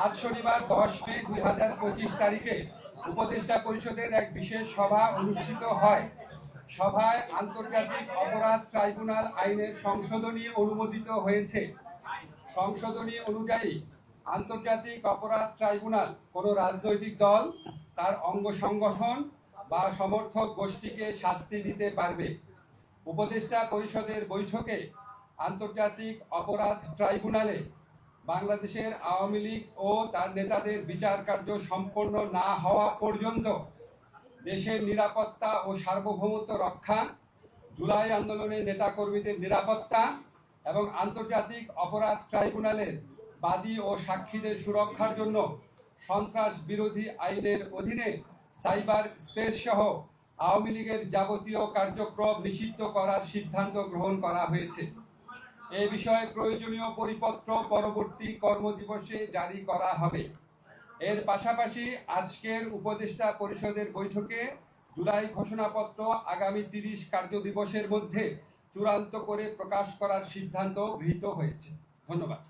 আজ শনিবার 10 মে 2025 তারিখে উপদেষ্টা পরিষদের এক বিশেষ সভা অনুষ্ঠিত হয়। সভায় আন্তর্জাতিক অপরাধ ট্রাইব্যুনাল আইনের সংশোধনী অনুমোদিত হয়েছে। সংশোধনী অনুযায়ী আন্তর্জাতিক অপরাধ ট্রাইব্যুনাল কোনো রাজনৈতিক দল, তার অঙ্গ সংগঠন বা সমর্থক গোষ্ঠীকে শাস্তি দিতে পারবে। উপদেষ্টা পরিষদের বৈঠকে আন্তর্জাতিক অপরাধ ট্রাইব্যুনালে বাংলাদেশের আওয়ামী লীগ ও তার নেতাদের বিচার কার্য সম্পন্ন না হওয়া পর্যন্ত দেশের নিরাপত্তা ও সার্বভৌমত্ব রক্ষা, জুলাই আন্দোলনের নেতাকর্মীদের নিরাপত্তা এবং আন্তর্জাতিক অপরাধ ট্রাইব্যুনালের বাদী ও সাক্ষীদের সুরক্ষার জন্য সন্ত্রাস বিরোধী আইনের অধীনে সাইবার স্পেস সহ আওয়ামী লীগের যাবতীয় কার্যক্রম নিষিদ্ধ করার সিদ্ধান্ত গ্রহণ করা হয়েছে। এ বিষয়ে প্রয়োজনীয় পরিপত্র পরবর্তী কর্মদিবসে জারি করা হবে। এর পাশাপাশি আজকের উপদেষ্টা পরিষদের বৈঠকে জুলাই ঘোষণাপত্র আগামী 30 কার্যদিবসের মধ্যে চূড়ান্ত করে প্রকাশ করার সিদ্ধান্ত গৃহীত হয়েছে। ধন্যবাদ।